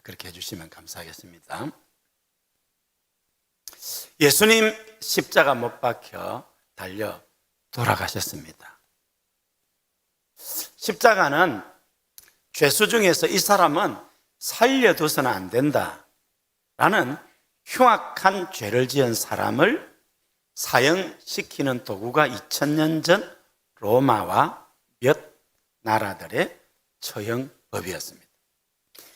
그렇게 해주시면 감사하겠습니다. 예수님 십자가 못 박혀 달려 돌아가셨습니다. 십자가는 죄수 중에서 이 사람은 살려둬서는 안 된다라는 흉악한 죄를 지은 사람을 사형시키는 도구가 2000년 전 로마와 몇 나라들의 처형법이었습니다.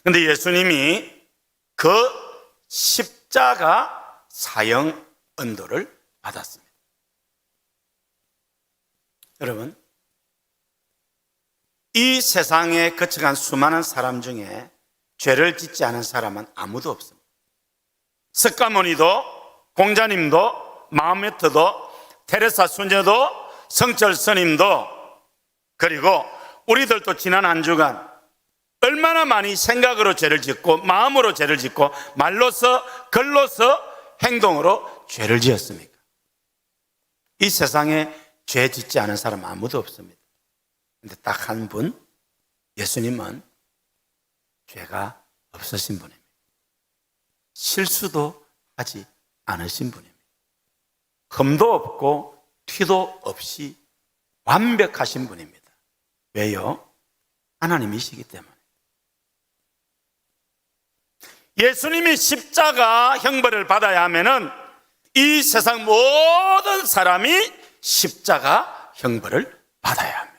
그런데 예수님이 그 십자가 사형 언도를 받았습니다. 여러분, 이 세상에 거쳐간 수많은 사람 중에 죄를 짓지 않은 사람은 아무도 없습니다. 석가모니도, 공자님도, 마호메트도, 테레사 수녀도, 성철 스님도, 그리고 우리들도 지난 한 주간 얼마나 많이 생각으로 죄를 짓고 마음으로 죄를 짓고 말로서 글로서 행동으로 죄를 지었습니까? 이 세상에 죄 짓지 않은 사람 아무도 없습니다. 그런데 딱 한 분, 예수님은 죄가 없으신 분입니다. 실수도 하지 않으신 분입니다. 흠도 없고 티도 없이 완벽하신 분입니다. 왜요? 하나님이시기 때문에. 예수님이 십자가 형벌을 받아야 하면은 이 세상 모든 사람이 십자가 형벌을 받아야 합니다.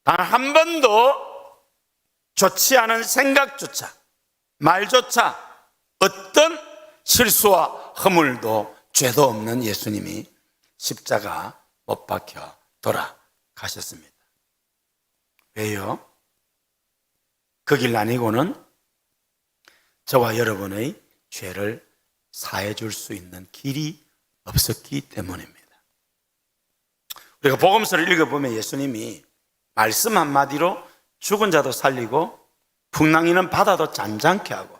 단 한 번도 좋지 않은 생각조차, 말조차 어떤 실수와 허물도 죄도 없는 예수님이 십자가 못 박혀 돌아가셨습니다. 왜요? 그 길 아니고는 저와 여러분의 죄를 사해 줄 수 있는 길이 없었기 때문입니다. 우리가 복음서를 읽어보면 예수님이 말씀 한마디로 죽은 자도 살리고 풍랑이는 바다도 잔잔케 하고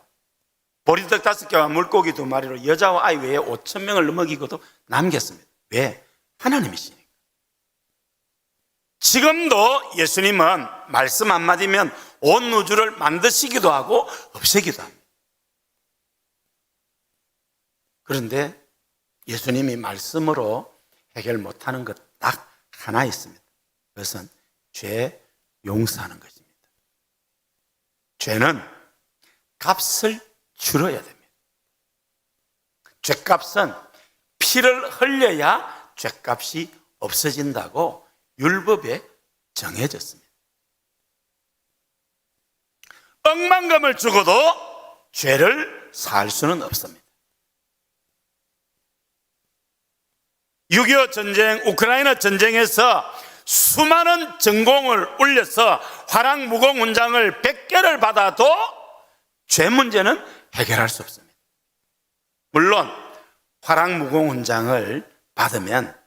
보리떡 5개와 물고기 2마리로 여자와 아이 외에 5,000명을 먹이고도 남겼습니다. 왜? 하나님이시니까. 지금도 예수님은 말씀 한마디면 온 우주를 만드시기도 하고 없애기도 합니다. 그런데 예수님이 말씀으로 해결 못하는 것 딱 하나 있습니다. 그것은 죄 용서하는 것입니다. 죄는 값을 치러야 됩니다. 죄값은 피를 흘려야 죄값이 없어진다고 율법에 정해졌습니다. 억만금을 주고도 죄를 살 수는 없습니다. 6.25 전쟁, 우크라이나 전쟁에서 수많은 전공을 올려서 화랑무공훈장을 100개를 받아도 죄 문제는 해결할 수 없습니다. 물론 화랑무공훈장을 받으면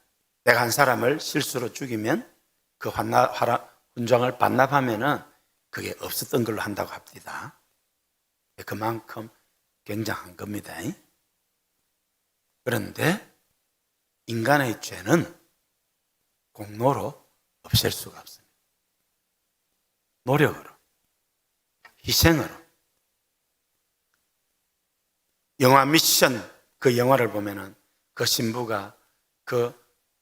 내가 한 사람을 실수로 죽이면 그 훈장을 반납하면은 그게 없었던 걸로 한다고 합니다. 그만큼 굉장한 겁니다. 그런데 인간의 죄는 공로로 없앨 수가 없습니다. 노력으로, 희생으로. 영화 미션, 그 영화를 보면은 그 신부가 그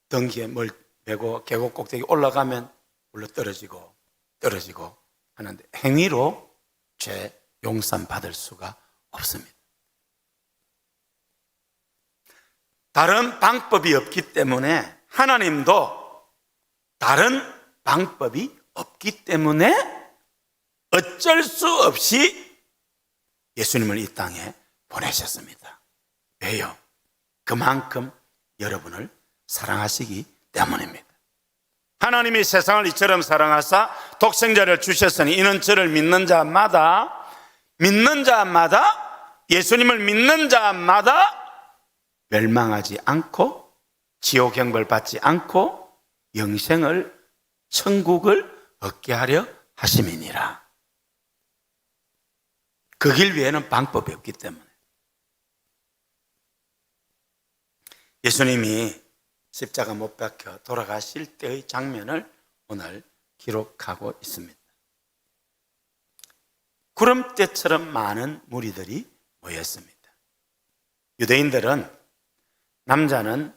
덩기에 뭘 메고 계곡 꼭대기 올라가면 물러 떨어지고 하는데 행위로 죄 용서 받을 수가 없습니다. 다른 방법이 없기 때문에 하나님도 다른 방법이 없기 때문에 어쩔 수 없이 예수님을 이 땅에 보내셨습니다. 왜요? 그만큼 여러분을 사랑하시기 때문입니다. 하나님이 세상을 이처럼 사랑하사 독생자를 주셨으니 이는 저를 믿는 자마다 예수님을 믿는 자마다 멸망하지 않고 지옥 형벌 받지 않고 영생을 천국을 얻게 하려 하심이니라. 그 길 위에는 방법이 없기 때문에. 예수님이 십자가 못 박혀 돌아가실 때의 장면을 오늘 기록하고 있습니다. 구름대처럼 많은 무리들이 모였습니다. 유대인들은 남자는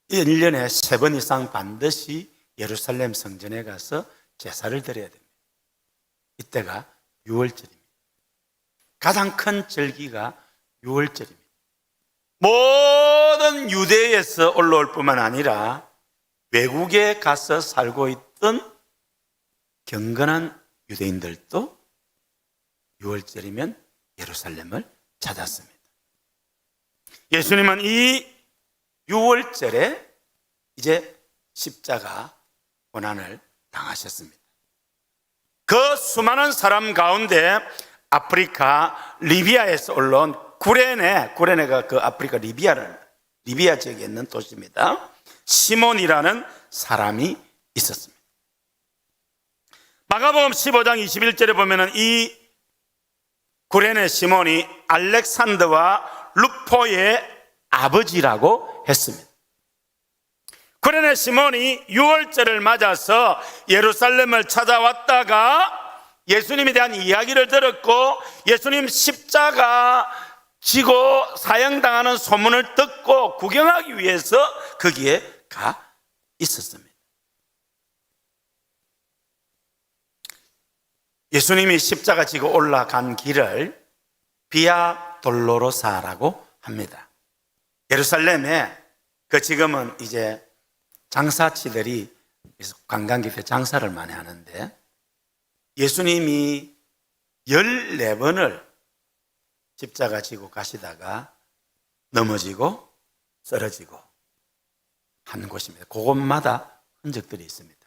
1년에 3번 이상 반드시 예루살렘 성전에 가서 제사를 드려야 됩니다. 이때가 6월절입니다. 가장 큰 절기가 6월절입니다. 모든 유대에서 올라올 뿐만 아니라 외국에 가서 살고 있던 경건한 유대인들도 6월절이면 예루살렘을 찾았습니다. 예수님은 이 6월절에 이제 십자가 고난을 당하셨습니다. 그 수많은 사람 가운데 아프리카 리비아에서 올라온 구레네가 그 아프리카 리비아 지역에 있는 도시입니다. 시몬이라는 사람이 있었습니다. 마가복음 15장 21절에 보면은 이 구레네 시몬이 알렉산더와 루포의 아버지라고 했습니다. 구레네 시몬이 6월절을 맞아서 예루살렘을 찾아왔다가 예수님에 대한 이야기를 들었고 예수님 십자가 지고 사형당하는 소문을 듣고 구경하기 위해서 거기에 가 있었습니다. 예수님이 십자가 지고 올라간 길을 비아 돌로로사라고 합니다. 예루살렘에 지금은 이제 장사치들이 관광객들 장사를 많이 하는데 예수님이 14번을 십자가 지고 가시다가 넘어지고 쓰러지고 한 곳입니다. 그곳마다 흔적들이 있습니다.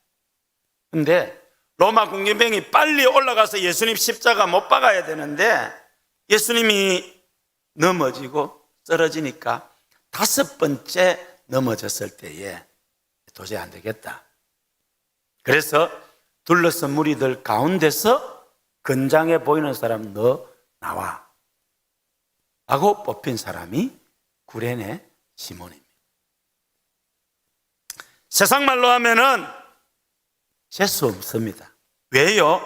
그런데 로마 군병이 빨리 올라가서 예수님 십자가 못 박아야 되는데 예수님이 넘어지고 쓰러지니까 5번째 넘어졌을 때에 도저히 안 되겠다. 그래서 둘러선 무리들 가운데서 건장해 보이는 사람 너 나와 라고 뽑힌 사람이 구레네 시몬입니다. 세상 말로 하면은 재수 없습니다. 왜요?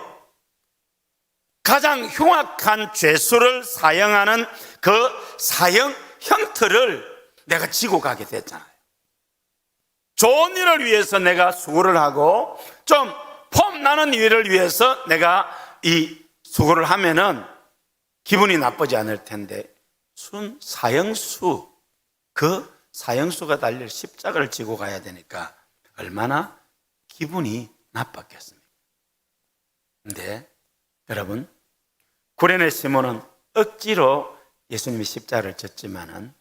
가장 흉악한 죄수를 사형하는 그 사형 형틀을 내가 지고 가게 됐잖아요. 좋은 일을 위해서 내가 수고를 하고 좀 폼나는 일을 위해서 내가 이 수고를 하면은 기분이 나쁘지 않을 텐데 순 사형수, 그 사형수가 달릴 십자가를 지고 가야 되니까 얼마나 기분이 나빴겠습니까? 근데 여러분, 구레네 시몬은 억지로 예수님이 십자가를 졌지만은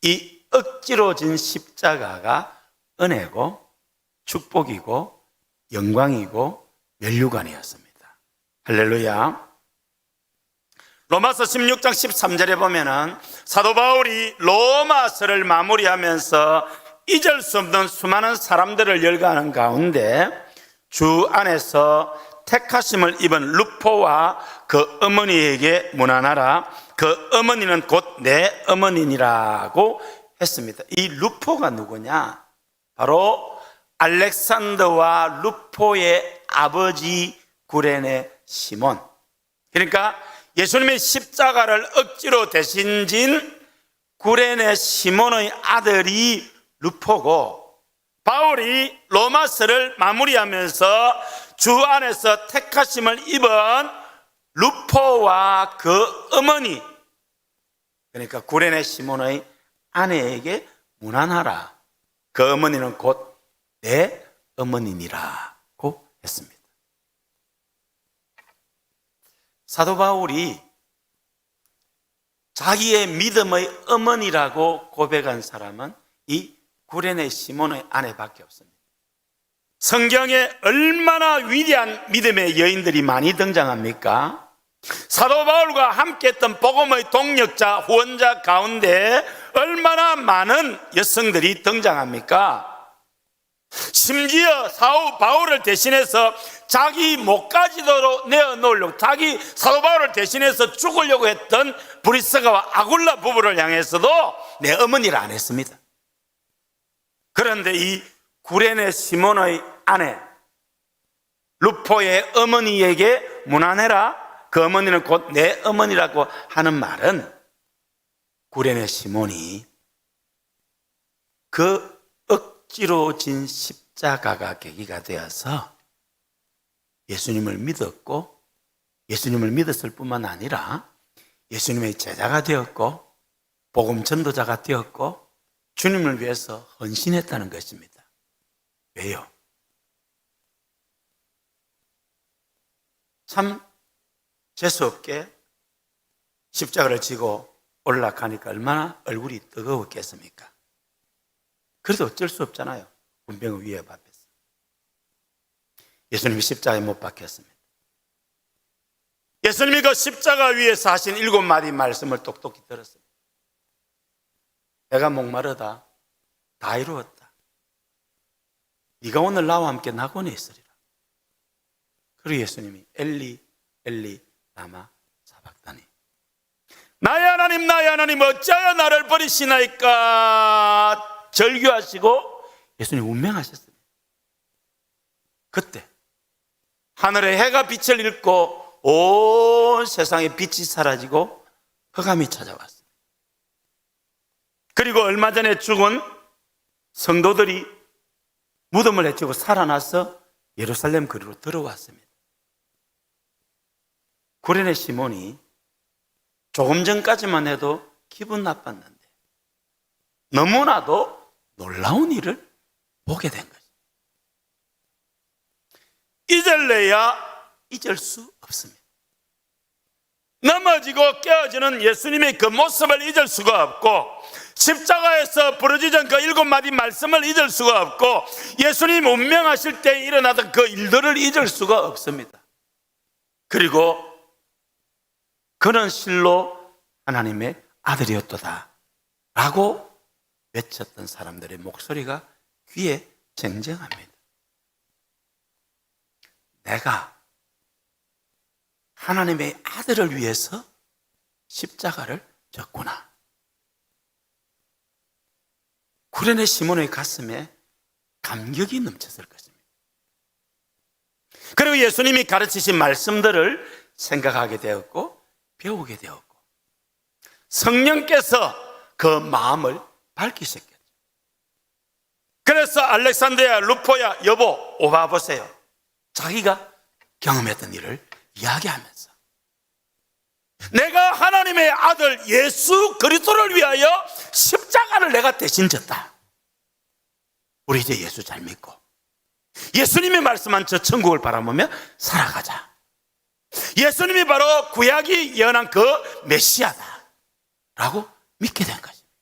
이 억지로 진 십자가가 은혜고 축복이고 영광이고 면류관이었습니다. 할렐루야. 로마서 16장 13절에 보면은 사도 바울이 로마서를 마무리하면서 잊을 수 없는 수많은 사람들을 열거하는 가운데 주 안에서 택하심을 입은 루포와 그 어머니에게 문안하라. 그 어머니는 곧 내 어머니니라고 했습니다. 이 루포가 누구냐? 바로 알렉산더와 루포의 아버지 구레네 시몬. 그러니까 예수님의 십자가를 억지로 대신 진 구레네 시몬의 아들이 루포고, 바울이 로마서를 마무리하면서 주 안에서 택하심을 입은 루포와 그 어머니, 그러니까 구레네 시몬의 아내에게 문안하라. 그 어머니는 곧 내 어머니니라고 했습니다. 사도 바울이 자기의 믿음의 어머니라고 고백한 사람은 이 구레네 시몬의 아내밖에 없습니다. 성경에 얼마나 위대한 믿음의 여인들이 많이 등장합니까? 사도 바울과 함께했던 복음의 동력자, 후원자 가운데 얼마나 많은 여성들이 등장합니까? 심지어 바울을 대신해서 자기 목까지도 내어놓으려고, 자기 사도 바울을 대신해서 죽으려고 했던 브리스가와 아굴라 부부를 향해서도 내 어머니를 안 했습니다. 그런데 이 구레네 시몬의 아내 루포의 어머니에게 문안해라. 그 어머니는 곧 내 어머니라고 하는 말은 구레네 시몬이 그 억지로 진 십자가가 계기가 되어서 예수님을 믿었고, 예수님을 믿었을 뿐만 아니라 예수님의 제자가 되었고, 복음 전도자가 되었고, 주님을 위해서 헌신했다는 것입니다. 왜요? 참 재수없게 십자가를 지고 올라가니까 얼마나 얼굴이 뜨거웠겠습니까? 그래도 어쩔 수 없잖아요. 군병의 위협 앞에서. 예수님이 십자가에 못 박혔습니다. 예수님이 그 십자가 위에서 하신 7마디 말씀을 똑똑히 들었습니다. 내가 목마르다. 다 이루었다. 네가 오늘 나와 함께 낙원에 있으리라. 그리고 예수님이 엘리 엘리 라마 사박다니, 나의 하나님 어찌하여 나를 버리시나이까 절규하시고 예수님 운명하셨습니다. 그때 하늘의 해가 빛을 잃고 온 세상에 빛이 사라지고 흑암이 찾아왔습니다. 그리고 얼마 전에 죽은 성도들이 무덤을 헤치고 살아나서 예루살렘 거리로 들어왔습니다. 구레네 시몬이 조금 전까지만 해도 기분 나빴는데 너무나도 놀라운 일을 보게 된 거죠. 잊을래야 잊을 수 없습니다. 넘어지고 깨어지는 예수님의 그 모습을 잊을 수가 없고, 십자가에서 부러지던 그 7마디 말씀을 잊을 수가 없고, 예수님 운명하실 때 일어나던 그 일들을 잊을 수가 없습니다. 그리고 그는 실로 하나님의 아들이었도다 라고 외쳤던 사람들의 목소리가 귀에 쟁쟁합니다. 내가 하나님의 아들을 위해서 십자가를 졌구나. 구레네 시몬의 가슴에 감격이 넘쳤을 것입니다. 그리고 예수님이 가르치신 말씀들을 생각하게 되었고 배우게 되었고, 성령께서 그 마음을 밝히셨겠죠. 그래서 알렉산드리아 루포야 여보 와보세요. 자기가 경험했던 일을 이야기하면서 내가 하나님의 아들 예수 그리스도를 위하여 십자가를 내가 대신 졌다. 우리 이제 예수 잘 믿고 예수님이 말씀한 저 천국을 바라보며 살아가자. 예수님이 바로 구약이 예언한 그 메시아다 라고 믿게 된 것입니다.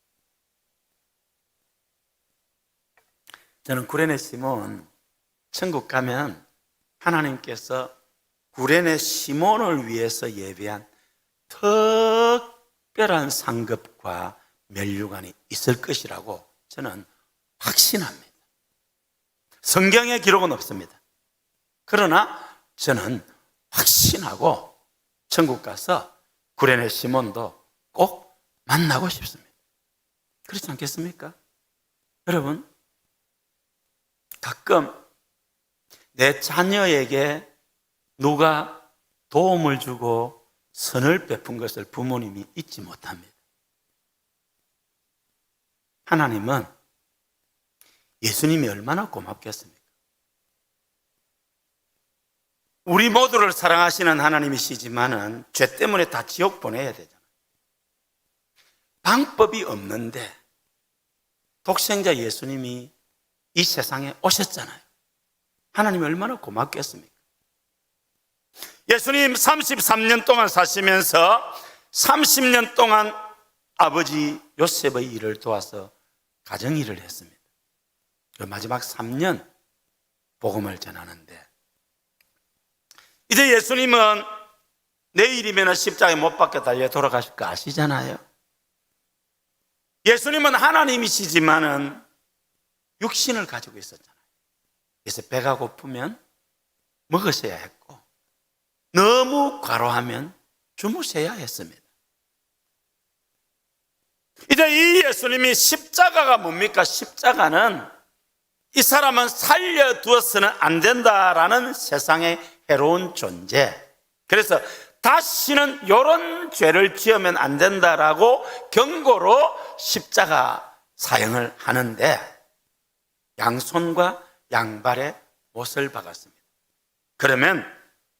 저는 구레네 시몬 천국 가면 하나님께서 구레네 시몬을 위해서 예배한 특별한 상급과 면류관이 있을 것이라고 저는 확신합니다. 성경에 기록은 없습니다. 그러나 저는 확신하고 천국 가서 구레네 시몬도 꼭 만나고 싶습니다. 그렇지 않겠습니까? 여러분, 가끔 내 자녀에게 누가 도움을 주고 선을 베푼 것을 부모님이 잊지 못합니다. 하나님은 예수님이 얼마나 고맙겠습니까? 우리 모두를 사랑하시는 하나님이시지만은 죄 때문에 다 지옥 보내야 되잖아요. 방법이 없는데 독생자 예수님이 이 세상에 오셨잖아요. 하나님이 얼마나 고맙겠습니까? 예수님 33년 동안 사시면서 30년 동안 아버지 요셉의 일을 도와서 가정 일을 했습니다. 그 마지막 3년 복음을 전하는데, 이제 예수님은 내일이면 십자가에 못 박혀 달려 돌아가실 거 아시잖아요. 예수님은 하나님이시지만은 육신을 가지고 있었잖아요. 그래서 배가 고프면 먹으셔야 했고, 너무 과로하면 주무셔야 했습니다. 이제 이 예수님이 십자가가 뭡니까? 십자가는 이 사람은 살려두어서는 안 된다라는 세상의 해로운 존재. 그래서 다시는 이런 죄를 지으면 안 된다라고 경고로 십자가 사형을 하는데 양손과 양발에 못을 박았습니다. 그러면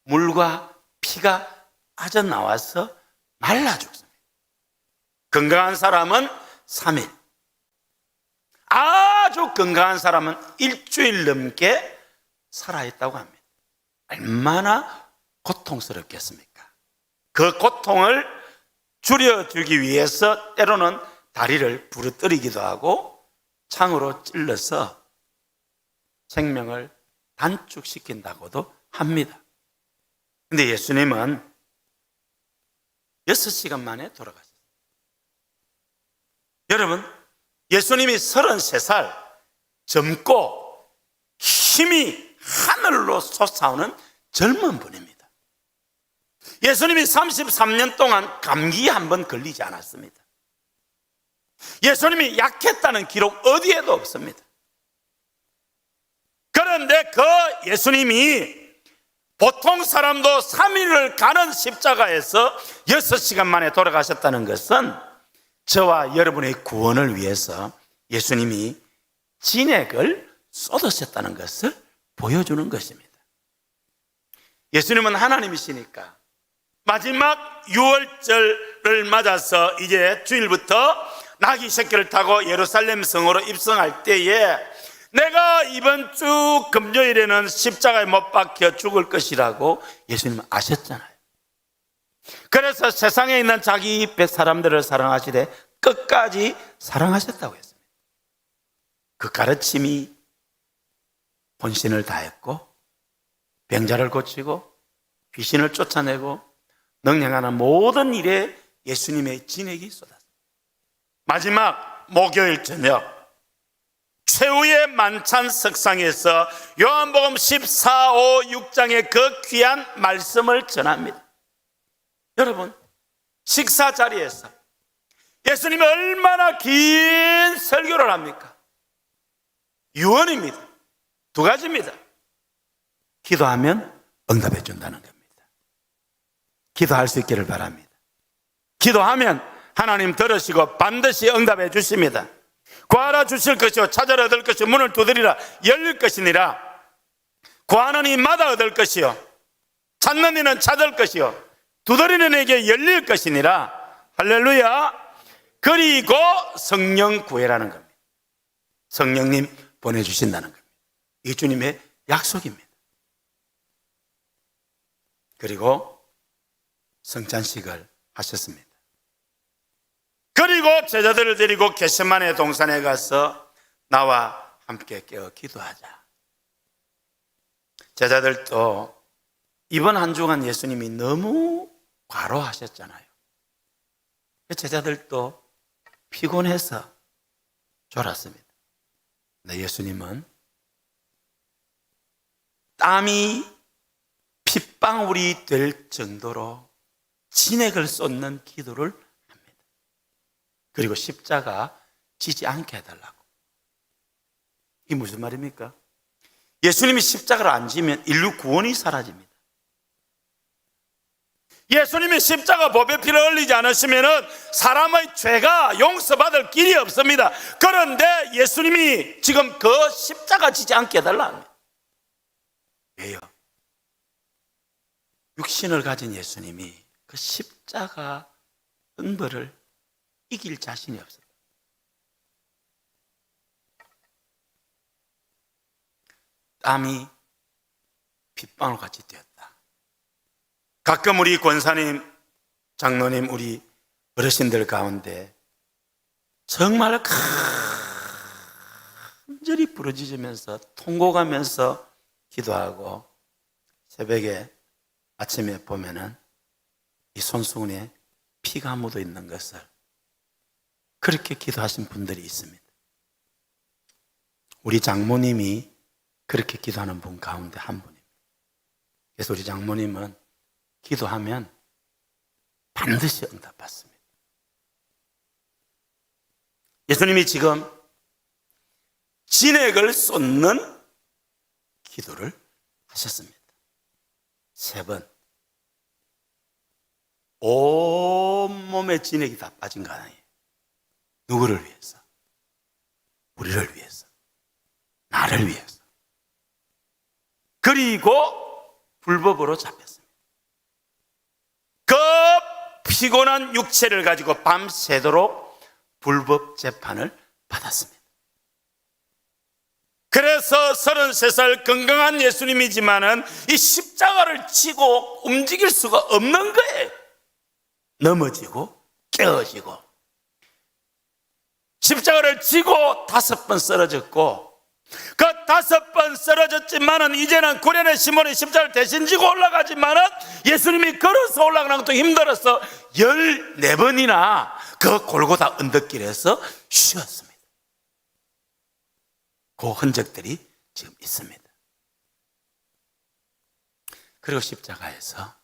물과 피가 빠져나와서 말라 죽습니다. 건강한 사람은 3일, 아주 건강한 사람은 일주일 넘게 살아있다고 합니다. 얼마나 고통스럽겠습니까? 그 고통을 줄여주기 위해서 때로는 다리를 부러뜨리기도 하고 창으로 찔러서 생명을 단축시킨다고도 합니다. 근데 예수님은 6시간 만에 돌아가셨어요. 여러분, 예수님이 33살 젊고 힘이 하늘로 솟아오는 젊은 분입니다. 예수님이 33년 동안 감기에 한 번 걸리지 않았습니다. 예수님이 약했다는 기록 어디에도 없습니다. 그런데 그 예수님이 보통 사람도 3일을 가는 십자가에서 6시간 만에 돌아가셨다는 것은 저와 여러분의 구원을 위해서 예수님이 진액을 쏟으셨다는 것을 보여주는 것입니다. 예수님은 하나님이시니까 마지막 유월절을 맞아서 이제 주일부터 나귀 새끼를 타고 예루살렘 성으로 입성할 때에 내가 이번 주 금요일에는 십자가에 못 박혀 죽을 것이라고 예수님은 아셨잖아요. 그래서 세상에 있는 자기 사람들을 사랑하시되 끝까지 사랑하셨다고 했습니다. 그 가르침이 본신을 다했고 병자를 고치고 귀신을 쫓아내고 능력하는 모든 일에 예수님의 진액이 쏟았습니다. 마지막 목요일 저녁 최후의 만찬 석상에서 요한복음 14, 5, 6장의 그 귀한 말씀을 전합니다. 여러분, 식사 자리에서 예수님이 얼마나 긴 설교를 합니까? 유언입니다. 2가지입니다. 기도하면 응답해 준다는 겁니다. 기도할 수 있기를 바랍니다. 기도하면 하나님 들으시고 반드시 응답해 주십니다. 구하라 주실 것이요 찾으라 얻을 것이요 문을 두드리라 열릴 것이니라. 구하는 이마다 얻을 것이요 찾는 이는 찾을 것이요 두드리는 이에게 열릴 것이니라. 할렐루야. 그리고 성령 구해라는 겁니다. 성령님 보내주신다는 겁니다. 이 주님의 약속입니다. 그리고 성찬식을 하셨습니다. 그리고 제자들을 데리고 겟세마네 동산에 가서 나와 함께 깨어 기도하자. 제자들도 이번 한 주간 예수님이 너무 과로하셨잖아요. 제자들도 피곤해서 졸았습니다. 근데 예수님은 땀이 핏방울이 될 정도로 진액을 쏟는 기도를 합니다. 그리고 십자가 지지 않게 해달라고. 이게 무슨 말입니까? 예수님이 십자가를 안 지면 인류 구원이 사라집니다. 예수님이 십자가 보배 피를 흘리지 않으시면 사람의 죄가 용서받을 길이 없습니다. 그런데 예수님이 지금 그 십자가 지지 않게 해달라 합니다. 왜요? 육신을 가진 예수님이 그 십자가 응벌을 이길 자신이 없어요. 땀이 핏방울같이 뛰었다. 가끔 우리 권사님, 장로님, 우리 어르신들 가운데 정말 간절히 부르짖으면서 통곡하면서 기도하고 새벽에 아침에 보면은 이 손수건에 피가 묻어 있는 것을 그렇게 기도하신 분들이 있습니다. 우리 장모님이 그렇게 기도하는 분 가운데 한 분입니다. 그래서 우리 장모님은 기도하면 반드시 응답받습니다. 예수님이 지금 진액을 쏟는 기도를 하셨습니다. 3번. 온몸에 진액이 다 빠진 거 아니에요. 누구를 위해서? 우리를 위해서, 나를 위해서. 그리고 불법으로 잡혔습니다. 그 피곤한 육체를 가지고 밤새도록 불법 재판을 받았습니다. 그래서 33살 건강한 예수님이지만은 이 십자가를 지고 움직일 수가 없는 거예요. 넘어지고 깨어지고. 십자가를 지고 5번 쓰러졌고, 그 5번 쓰러졌지만은 이제는 구련의 시몬이 십자가를 대신 지고 올라가지만은 예수님이 걸어서 올라가는 것도 힘들어서 14번이나 그 골고다 언덕길에서 쉬었습니다. 그 흔적들이 지금 있습니다. 그리고 십자가에서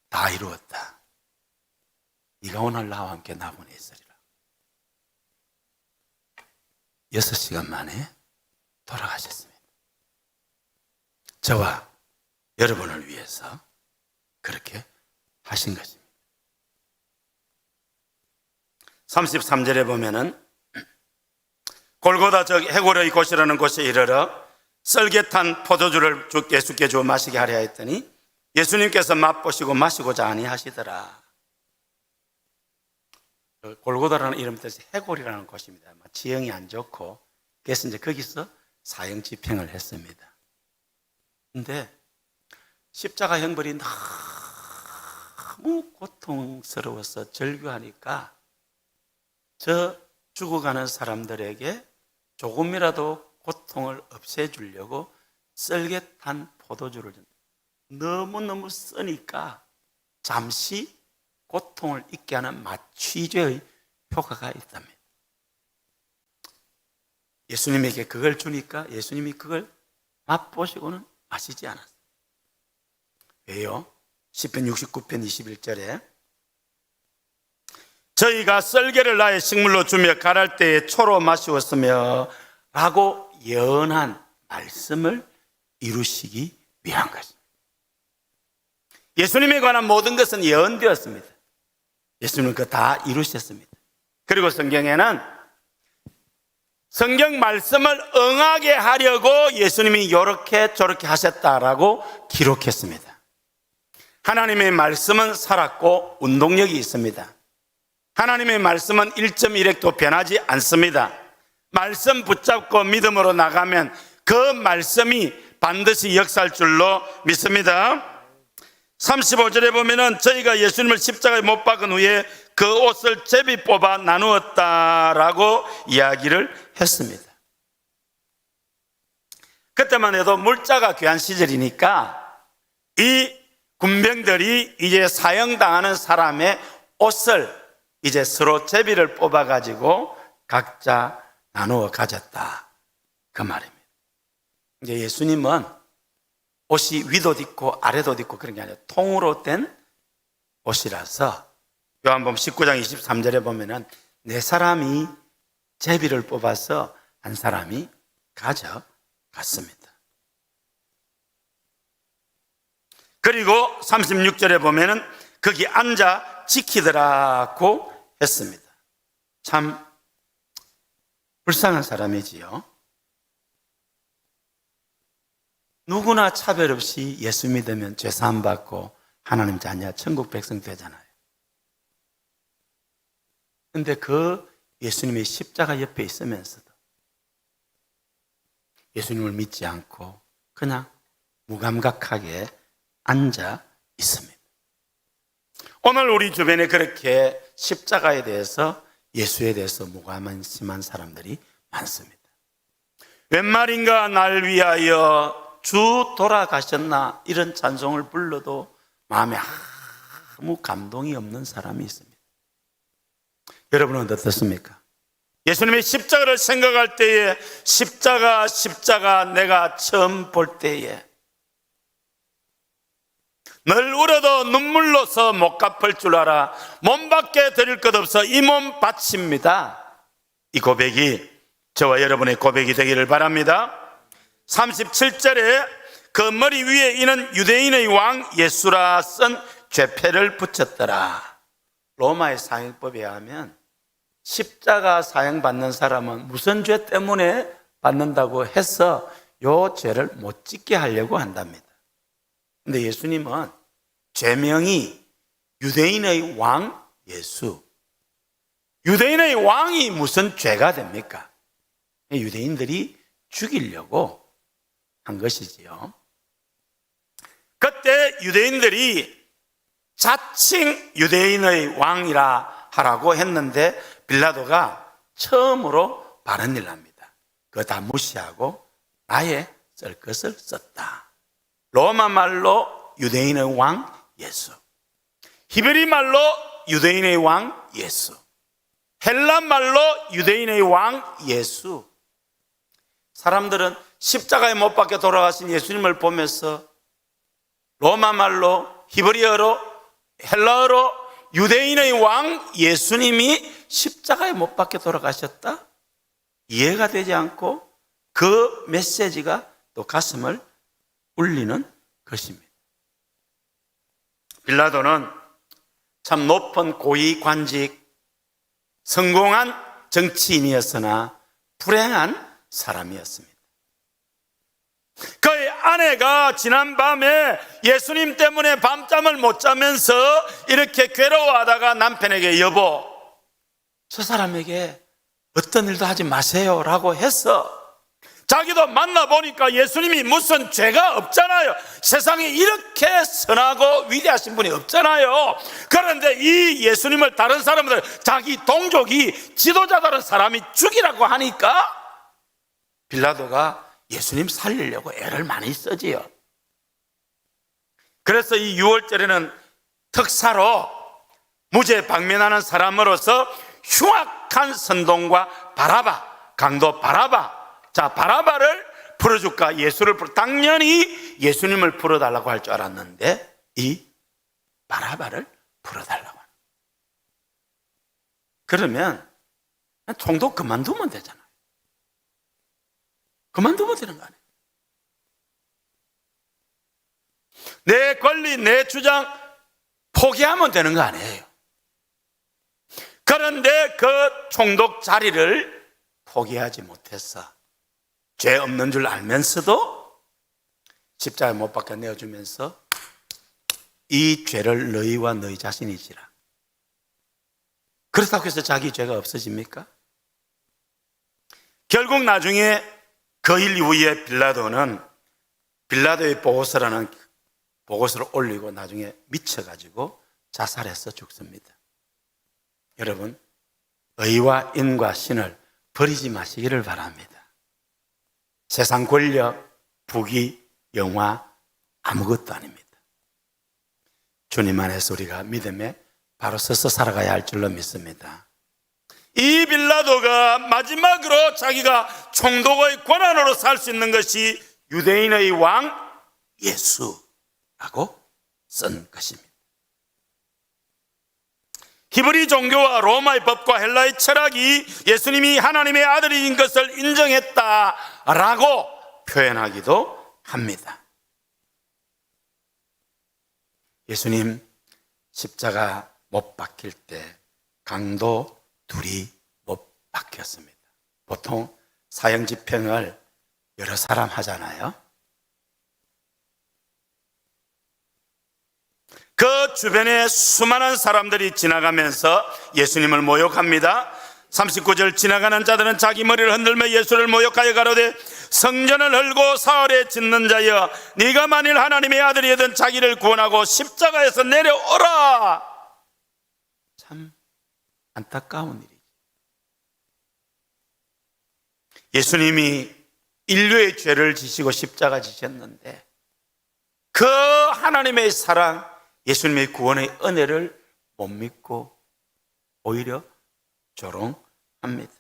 다 이루었다. 네가 오늘 나와 함께 나무에 있으리라. 6시간 만에 돌아가셨습니다. 저와 여러분을 위해서 그렇게 하신 것입니다. 33절에 보면은 골고다 저 해골의 곳이라는 곳에 이르러 썰개탄 포도주를 예수께 주어 마시게 하려 했더니 예수님께서 맛보시고 마시고자 아니하시더라. 골고다라는 이름 뜻이 해골이라는 곳입니다. 지형이 안 좋고, 그래서 이제 거기서 사형 집행을 했습니다. 근데 십자가 형벌이 너무 고통스러워서 절규하니까 저 죽어가는 사람들에게 조금이라도 고통을 없애주려고 썰개탄 포도주를 줍니다. 너무너무 쓰니까 잠시 고통을 잊게 하는 마취제의 효과가 있답니다. 예수님에게 그걸 주니까 예수님이 그걸 맛보시고는 마시지 않았어요. 왜요? 시편 69편 21절에 저희가 썰개를 나의 식물로 주며 가랄 때에 초로 마시었으며 라고 예언한 말씀을 이루시기 위한 것입니다. 예수님에 관한 모든 것은 예언되었습니다. 예수님은 그거 다 이루셨습니다. 그리고 성경에는 성경 말씀을 응하게 하려고 예수님이 이렇게 저렇게 하셨다라고 기록했습니다. 하나님의 말씀은 살았고 운동력이 있습니다. 하나님의 말씀은 1.1핵도 변하지 않습니다. 말씀 붙잡고 믿음으로 나가면 그 말씀이 반드시 역사할 줄로 믿습니다. 35절에 보면은 저희가 예수님을 십자가에 못 박은 후에 그 옷을 제비 뽑아 나누었다라고 이야기를 했습니다. 그때만 해도 물자가 귀한 시절이니까 이 군병들이 이제 사형당하는 사람의 옷을 이제 서로 제비를 뽑아가지고 각자 나누어 가졌다. 그 말입니다. 이제 예수님은 옷이 위도 있고 아래도 있고 그런 게 아니라 통으로 된 옷이라서 요한복음 19장 23절에 보면은 네 사람이 제비를 뽑아서 한 사람이 가져갔습니다. 그리고 36절에 보면은 거기 앉아 지키더라고 했습니다. 참 불쌍한 사람이지요. 누구나 차별 없이 예수 믿으면 죄 사함 받고 하나님 자녀 천국 백성 되잖아요. 근데 그 예수님의 십자가 옆에 있으면서도 예수님을 믿지 않고 그냥 무감각하게 앉아 있습니다. 오늘 우리 주변에 그렇게 십자가에 대해서 예수에 대해서 무관심한 사람들이 많습니다. 웬 말인가 날 위하여 주 돌아가셨나 이런 찬송을 불러도 마음에 아무 감동이 없는 사람이 있습니다. 여러분은 어떻습니까? 예수님의 십자가를 생각할 때에 십자가 내가 처음 볼 때에 늘 울어도 눈물로서 못 갚을 줄 알아 몸밖에 드릴 것 없어 이 몸 바칩니다. 이 고백이 저와 여러분의 고백이 되기를 바랍니다. 37절에 그 머리 위에 있는 유대인의 왕 예수라 쓴 죄패를 붙였더라. 로마의 사형법에 의하면 십자가 사형받는 사람은 무슨 죄 때문에 받는다고 해서 요 죄를 못 짓게 하려고 한답니다. 근데 예수님은 죄명이 유대인의 왕 예수. 유대인의 왕이 무슨 죄가 됩니까? 유대인들이 죽이려고 한 것이지요. 그때 유대인들이 자칭 유대인의 왕이라 하라고 했는데 빌라도가 처음으로 바른 일 합니다. 그거 다 무시하고 나의 쓸 것을 썼다. 로마 말로 유대인의 왕 예수, 히브리 말로 유대인의 왕 예수, 헬라 말로 유대인의 왕 예수. 사람들은 십자가에 못 박혀 돌아가신 예수님을 보면서 로마 말로, 히브리어로, 헬라어로 유대인의 왕 예수님이 십자가에 못 박혀 돌아가셨다? 이해가 되지 않고 그 메시지가 또 가슴을 울리는 것입니다. 빌라도는 참 높은 고위 관직, 성공한 정치인이었으나 불행한 사람이었습니다. 그의 아내가 지난밤에 예수님 때문에 밤잠을 못 자면서 이렇게 괴로워하다가 남편에게 여보, 저 사람에게 어떤 일도 하지 마세요 라고 해서 자기도 만나보니까 예수님이 무슨 죄가 없잖아요. 세상에 이렇게 선하고 위대하신 분이 없잖아요. 그런데 이 예수님을 다른 사람들, 자기 동족이 지도자다른 사람이 죽이라고 하니까 빌라도가 예수님 살리려고 애를 많이 쓰지요. 그래서 이 6월절에는 특사로 무죄 방면하는 사람으로서 흉악한 선동과 바라바, 강도 바라바, 자, 바라바를 풀어줄까? 예수를 당연히 예수님을 풀어달라고 할 줄 알았는데 이 바라바를 풀어달라고 하는. 그러면 총독 그만두면 되잖아요. 그만두면 되는 거 아니에요? 내 권리, 내 주장 포기하면 되는 거 아니에요? 그런데 그 총독 자리를 포기하지 못했어. 죄 없는 줄 알면서도 십자가에 못 박혀 내어주면서 이 죄를 너희와 너희 자신이 지라. 그렇다고 해서 자기 죄가 없어집니까? 결국 나중에 그 일 이후에 빌라도는 빌라도의 보고서라는 보고서를 올리고 나중에 미쳐가지고 자살해서 죽습니다. 여러분, 의와 인과 신을 버리지 마시기를 바랍니다. 세상 권력, 부귀, 영화 아무것도 아닙니다. 주님 안에서 우리가 믿음에 바로 서서 살아가야 할 줄로 믿습니다. 이 빌라도가 마지막으로 자기가 총독의 권한으로 살 수 있는 것이 유대인의 왕 예수라고 쓴 것입니다. 히브리 종교와 로마의 법과 헬라의 철학이 예수님이 하나님의 아들인 것을 인정했다라고 표현하기도 합니다. 예수님 십자가 못 박힐 때 강도 둘이 못 박혔습니다. 보통 사형 집행을 여러 사람 하잖아요. 그 주변에 수많은 사람들이 지나가면서 예수님을 모욕합니다. 39절, 지나가는 자들은 자기 머리를 흔들며 예수를 모욕하여 가로되 성전을 헐고 사흘에 짓는 자여, 네가 만일 하나님의 아들이든 자기를 구원하고 십자가에서 내려오라. 참 안타까운 일이죠. 예수님이 인류의 죄를 지시고 십자가 지셨는데 그 하나님의 사랑, 예수님의 구원의 은혜를 못 믿고 오히려 조롱합니다.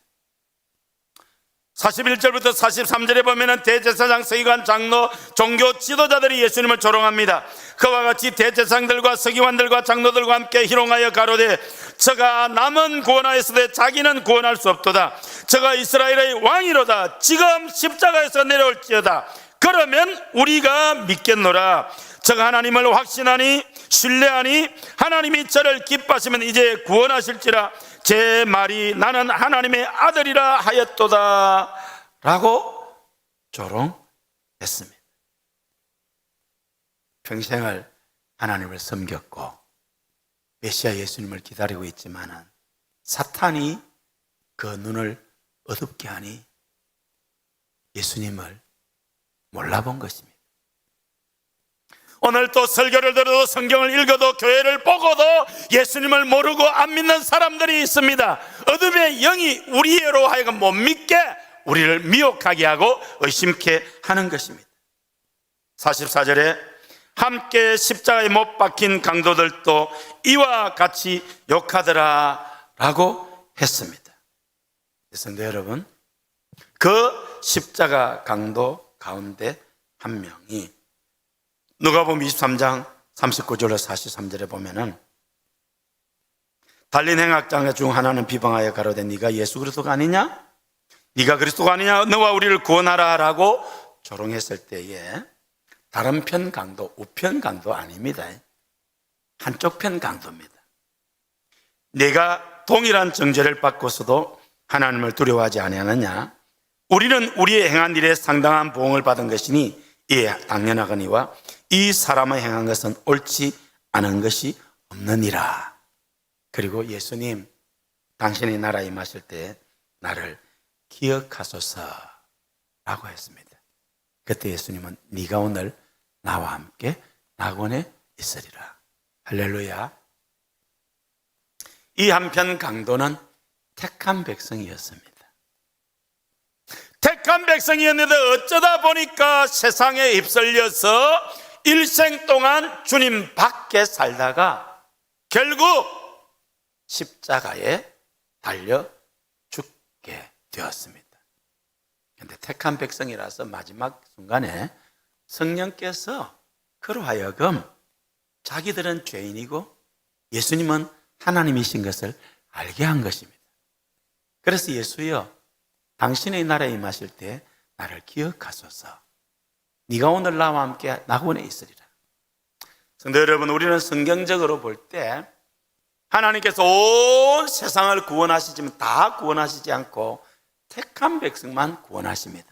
41절부터 43절에 보면 대제사장, 서기관, 장로, 종교 지도자들이 예수님을 조롱합니다. 그와 같이 대제사장들과 서기관들과 장로들과 함께 희롱하여 가로되 저가 남은 구원하였으되 자기는 구원할 수 없도다. 저가 이스라엘의 왕이로다. 지금 십자가에서 내려올지어다. 그러면 우리가 믿겠노라. 저 하나님을 확신하니 신뢰하니 하나님이 저를 기뻐하시면 이제 구원하실지라 제 말이 나는 하나님의 아들이라 하였도다 라고 조롱했습니다. 평생을 하나님을 섬겼고 메시아 예수님을 기다리고 있지만은 사탄이 그 눈을 어둡게 하니 예수님을 몰라본 것입니다. 오늘 또 설교를 들어도 성경을 읽어도 교회를 보고도 예수님을 모르고 안 믿는 사람들이 있습니다. 어둠의 영이 우리로 하여금 못 믿게 우리를 미혹하게 하고 의심케 하는 것입니다. 44절에 함께 십자가에 못 박힌 강도들도 이와 같이 욕하더라 라고 했습니다. 성도 여러분, 그 십자가 강도 가운데 한 명이 누가복음 23장 39절로 43절에 보면은 달린 행악장 중 하나는 비방하여 가로되 네가 예수 그리스도가 아니냐? 네가 그리스도가 아니냐? 너와 우리를 구원하라 라고 조롱했을 때에 다른 편 강도, 우편 강도 아닙니다. 한쪽 편 강도입니다. 내가 동일한 정죄를 받고서도 하나님을 두려워하지 아니하느냐? 우리는 우리의 행한 일에 상당한 보응을 받은 것이니 이에 당연하거니와 이 사람의 행한 것은 옳지 않은 것이 없느니라. 그리고 예수님, 당신의 나라에 임하실 때 나를 기억하소서라고 했습니다. 그때 예수님은 네가 오늘 나와 함께 낙원에 있으리라. 할렐루야. 이 한편 강도는 택한 백성이었습니다. 택한 백성이었는데 어쩌다 보니까 세상에 휩쓸려서 일생 동안 주님 밖에 살다가 결국 십자가에 달려 죽게 되었습니다. 그런데 택한 백성이라서 마지막 순간에 성령께서 그로 하여금 자기들은 죄인이고 예수님은 하나님이신 것을 알게 한 것입니다. 그래서 예수여, 당신의 나라에 임하실 때 나를 기억하소서. 네가 오늘 나와 함께 낙원에 있으리라. 성도 여러분, 우리는 성경적으로 볼 때 하나님께서 온 세상을 구원하시지만 다 구원하시지 않고 택한 백성만 구원하십니다.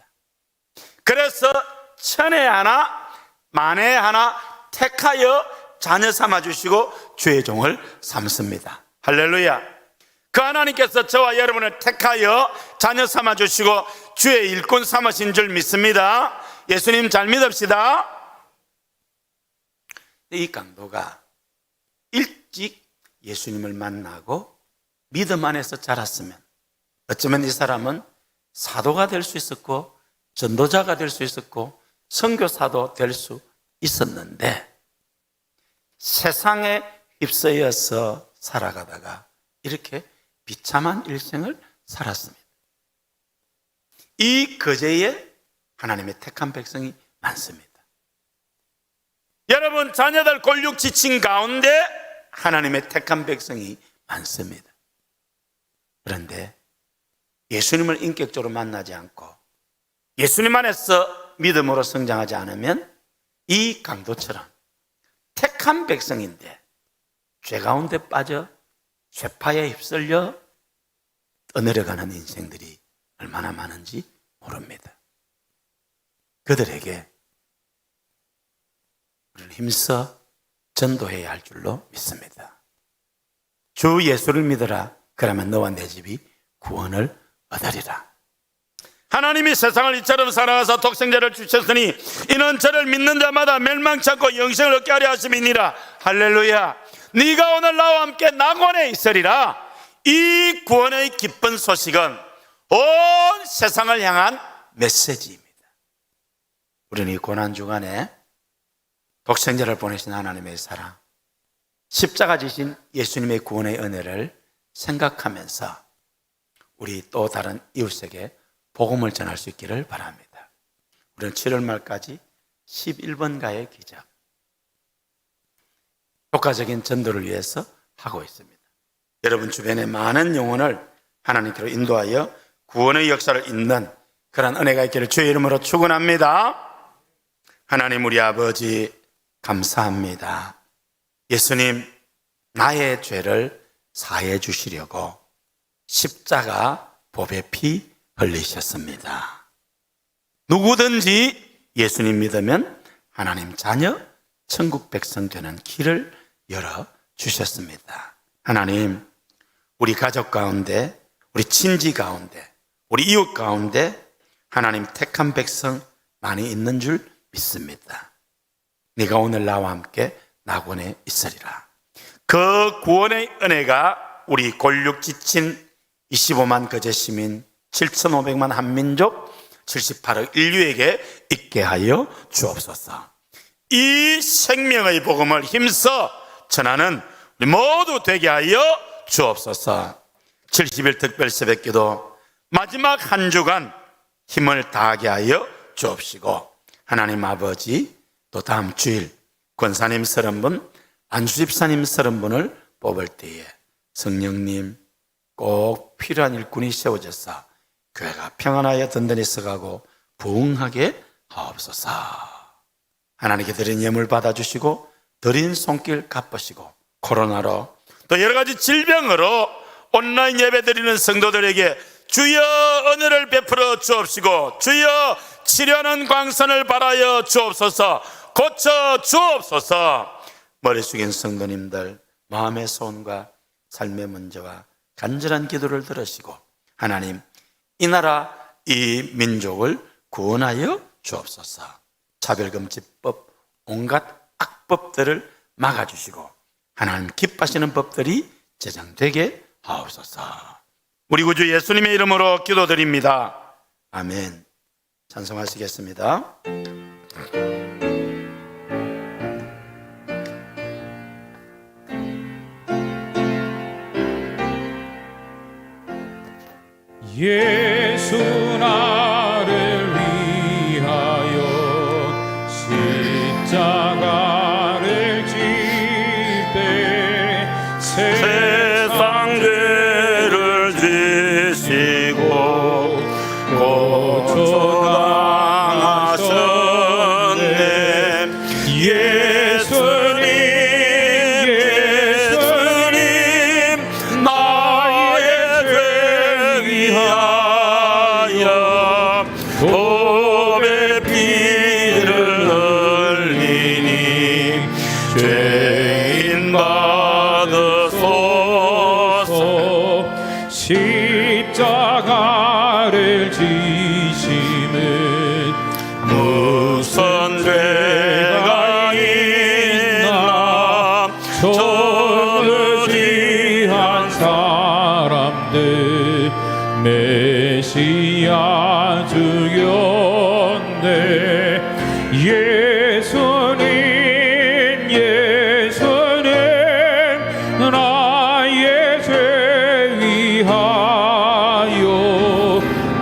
그래서 천에 하나 만에 하나 택하여 자녀 삼아주시고 주의 종을 삼습니다. 할렐루야. 그 하나님께서 저와 여러분을 택하여 자녀 삼아주시고 주의 일꾼 삼으신 줄 믿습니다. 예수님 잘 믿읍시다. 이 강도가 일찍 예수님을 만나고 믿음 안에서 자랐으면 어쩌면 이 사람은 사도가 될 수 있었고 전도자가 될 수 있었고 선교사도 될 수 있었는데 세상에 휩쓰여서 살아가다가 이렇게 비참한 일생을 살았습니다. 이 거제에 하나님의 택한 백성이 많습니다. 여러분, 자녀들 골육 지친 가운데 하나님의 택한 백성이 많습니다. 그런데 예수님을 인격적으로 만나지 않고 예수님 안에서 믿음으로 성장하지 않으면 이 강도처럼 택한 백성인데 죄 가운데 빠져 죄파에 휩쓸려 떠내려가는 인생들이 얼마나 많은지 모릅니다. 그들에게 우리는 힘써 전도해야 할 줄로 믿습니다. 주 예수를 믿어라. 그러면 너와 내 집이 구원을 얻으리라. 하나님이 세상을 이처럼 사랑하사 독생자를 주셨으니 이는 저를 믿는 자마다 멸망치 않고 영생을 얻게 하려 하심이니라. 할렐루야. 네가 오늘 나와 함께 낙원에 있으리라. 이 구원의 기쁜 소식은 온 세상을 향한 메시지입니다. 우리는 이 고난 주간에 독생자를 보내신 하나님의 사랑, 십자가 지신 예수님의 구원의 은혜를 생각하면서 우리 또 다른 이웃에게 복음을 전할 수 있기를 바랍니다. 우리는 7월 말까지 11번가의 기적, 효과적인 전도를 위해서 하고 있습니다. 여러분 주변에 많은 영혼을 하나님께로 인도하여 구원의 역사를 잇는 그런 은혜가 있기를 주의 이름으로 축원합니다. 하나님 우리 아버지, 감사합니다. 예수님, 나의 죄를 사해 주시려고 십자가 보배 피 흘리셨습니다. 누구든지 예수님 믿으면 하나님 자녀, 천국 백성 되는 길을 열어 주셨습니다. 하나님, 우리 가족 가운데, 우리 친지 가운데, 우리 이웃 가운데 하나님 택한 백성 많이 있는 줄 믿습니다. 네가 오늘 나와 함께 낙원에 있으리라. 그 구원의 은혜가 우리 골육 지친 25만 거제 시민 7,500만 한민족 78억 인류에게 있게 하여 주옵소서. 이 생명의 복음을 힘써 전하는 우리 모두 되게 하여 주옵소서. 70일 특별 새벽기도 마지막 한 주간 힘을 다하게 하여 주옵시고, 하나님 아버지, 또 다음 주일 권사님 30분, 안수집사님 30분을 뽑을 때에 성령님 꼭 필요한 일꾼이 세워져서 교회가 평안하여 든든히 서가고 부흥하게 하옵소서. 하나님께 드린 예물 받아주시고 드린 손길 갚으시고, 코로나로 또 여러 가지 질병으로 온라인 예배 드리는 성도들에게 주여 은혜를 베풀어 주옵시고, 주여 치료하는 광선을 발하여 주옵소서. 고쳐 주옵소서. 머리 숙인 성도님들 마음의 소원과 삶의 문제와 간절한 기도를 들으시고, 하나님 이 나라 이 민족을 구원하여 주옵소서. 차별금지법 온갖 악법들을 막아주시고 하나님 기뻐하시는 법들이 제정되게 하옵소서. 우리 구주 예수님의 이름으로 기도드립니다. 아멘. 찬송하시겠습니다. 예수 나를 위하여 십자가를 질 때 세상 죄를 지시고 고초당하셨네. 예수님, 예수님, 나의 죄 위하여 보배 피를 흘리니 죄인 받으소서. 십자가를 지심은 무슨 죄가 있나 전무지한 사람들 메시아 주였네. 예수님, 예수님, 나의 죄 위하여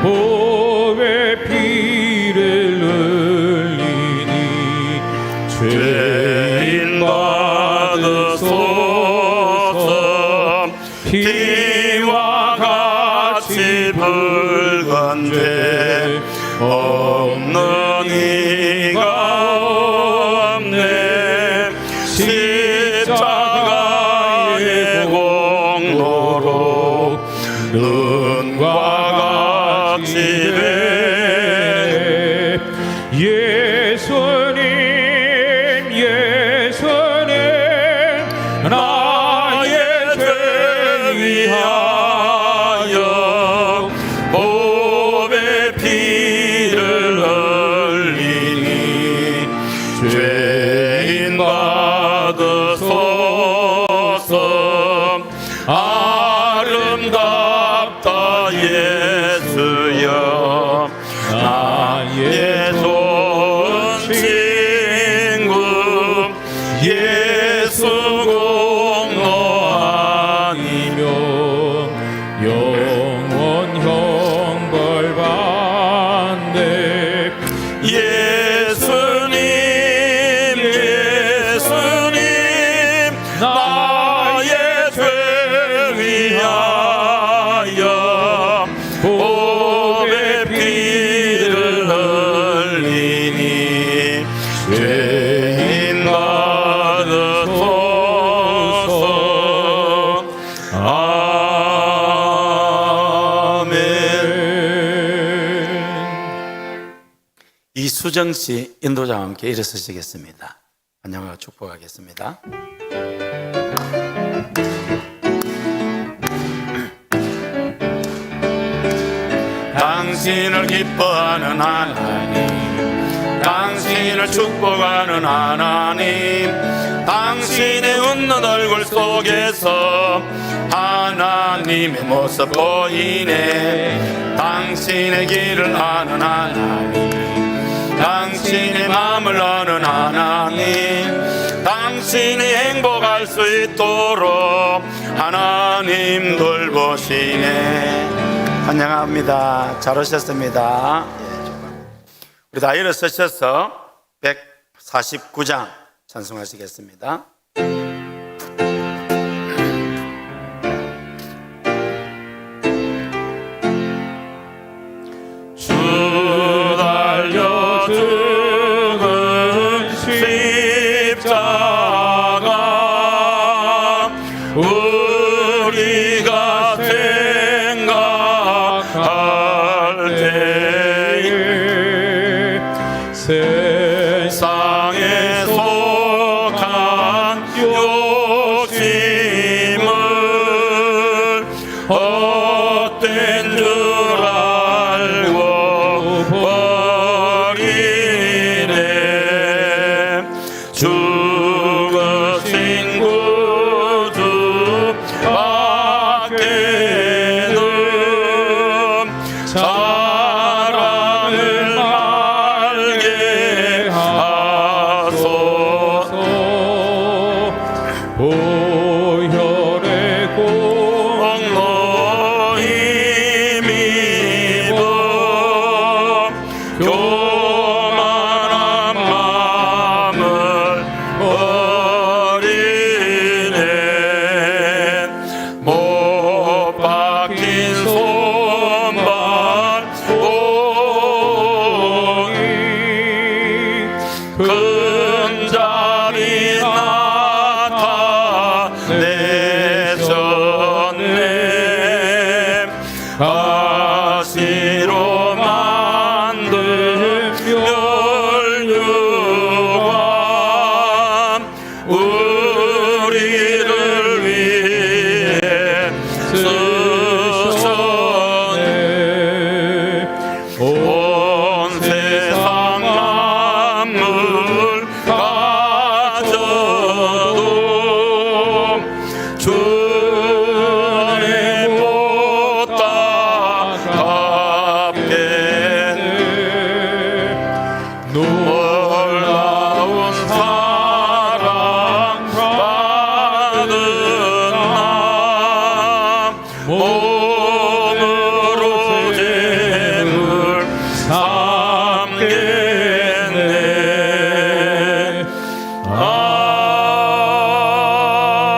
보배 피를 흘리니 죄인 받으소서. 피와 같이 붉은 죄 없는 이가 없네. 십자가의 공로로 눈과 같이 되네. 예수님, 예수님, 나의 죄 위하여 보배 피를 흘리니 죄인 받으소서. 아름답다 예수여, 나의 좋은 친구. 예수 공로 아니면 영원 형벌받네. 예수님, 예수님, 나의 죄 위하여 보배 피를 흘리니 죄인 수정 씨 인도자와 함께 일어서시겠습니다. 환영하고 축복하겠습니다. 당신을 기뻐하는 하나님, 당신을 축복하는 하나님, 당신의 웃는 얼굴 속에서 하나님의 모습 보이네. 당신의 길을 아는 하나님, 당신의 마음을 아는 하나님, 당신이 행복할 수 있도록 하나님 돌보시네. 환영합니다. 잘 오셨습니다. 우리 다 일어서셔서 149장 찬송하시겠습니다. 주 달려 죽은 십자가 우리가 생각할 때에 세상에 속한 욕심을 헛된 줄 알고 버리네. 죽으신 구주 밖에는 사랑을 말게 하소서. 보혈의 공로 힘입어 교만한 마음을 버리네. 못 박힌 손발 봉이 근자리 나타내셨네. 가시로 만든 멸류관 우리를 위해 쓰셨네. 온 세상 만물 가져도 주의 못 따갑겠네. 놀라운 사랑 받은 나 몸으로 재물 삼겠네.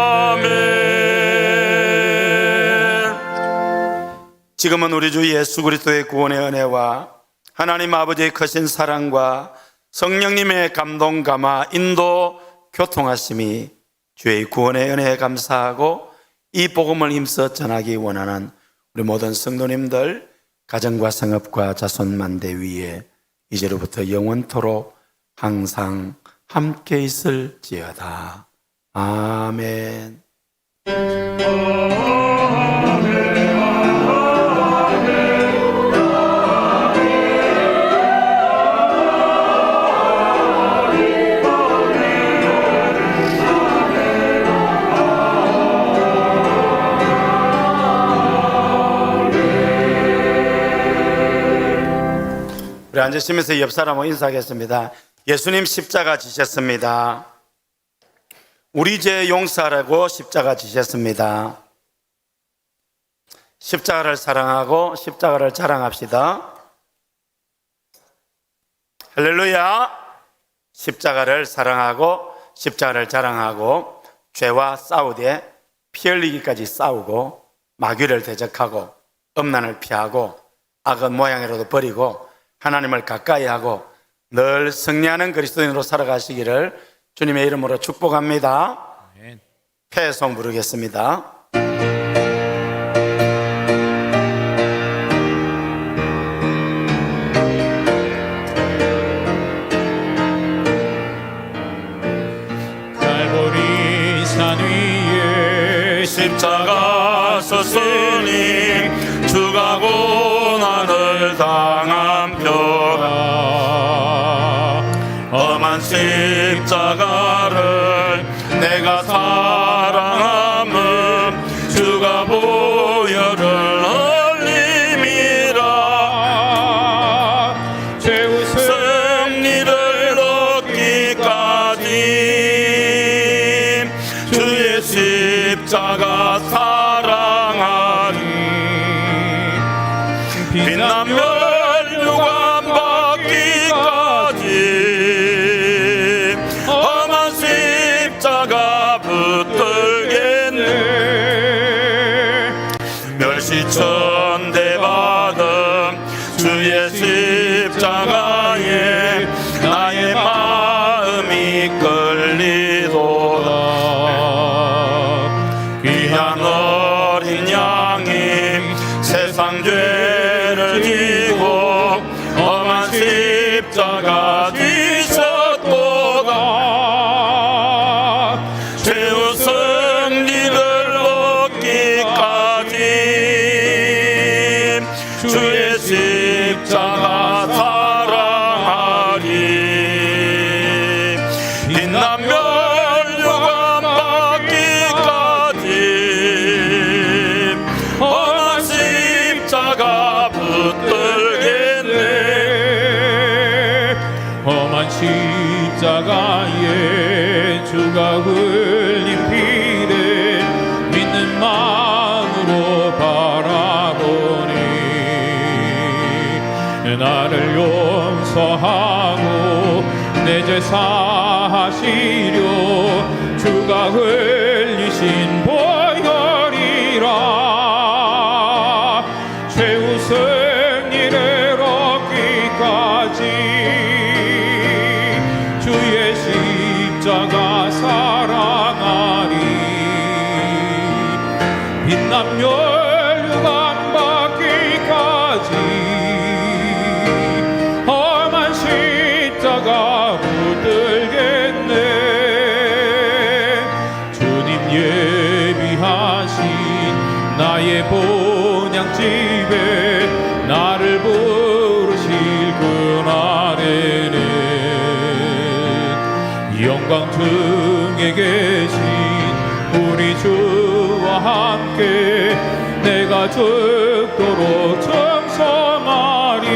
아멘. 지금은 우리 주 예수 그리스도의 구원의 은혜와 하나님 아버지의 크신 사랑과 성령님의 감동 감화 인도 교통하심이 주의 구원의 은혜에 감사하고 이 복음을 힘써 전하기 원하는 우리 모든 성도님들 가정과 성업과 자손 만대 위에 이제로부터 영원토록 항상 함께 있을지어다. 아멘. 우리 앉으시면서 옆 사람하고 인사하겠습니다. 예수님 십자가 지셨습니다. 우리 죄 용서하라고 십자가 지셨습니다. 십자가를 사랑하고 십자가를 자랑합시다. 할렐루야. 십자가를 사랑하고 십자가를 자랑하고 죄와 싸우되 피 흘리기까지 싸우고 마귀를 대적하고 음란을 피하고 악은 모양이라도 버리고 하나님을 가까이 하고 늘 승리하는 그리스도인으로 살아가시기를 주님의 이름으로 축복합니다. 패송 부르겠습니다. 십자가 섰으니 주가 고난을 당한 표라 험한 십자가를 내가 사랑함은 주가 보혈을 흘림이라 최후 승리를 얻기까지 주의 십자가 사랑하니 빛난 멸류관 받기까지 험한 십자가 붙들겠네 멸시천대 받은 주의 십자가에 나의 마음이 끌리도다 귀한 어린 양이 세상 죄를 지고 험한 십자가 지셨도다 최후 승리를 얻기까지 주의 십자가 사랑하리 빛난 멸류관 받기까지 험한 십자가 붙들겠네 험한 십자가에 주가 흘린 피를 믿는 마음으로 바라보니 나를 용서하고 내 죄 사하시려 주가 흘리신 보혈이라 최후 승리를 얻기까지 주의 십자가 사랑하리 빛난 멸류관 받기까지 험한 십자가 붙들겠네 주님 예비하신 나의 본향집에 나를 부르실 그날에는 영광 중에 계신 우리 주와 함께 내가 죽도록 정성하리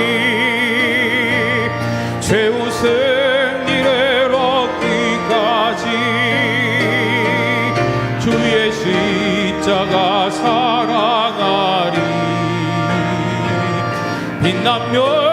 최후 승리를 얻기까지 주의 십자가 사랑하리 빛난 멸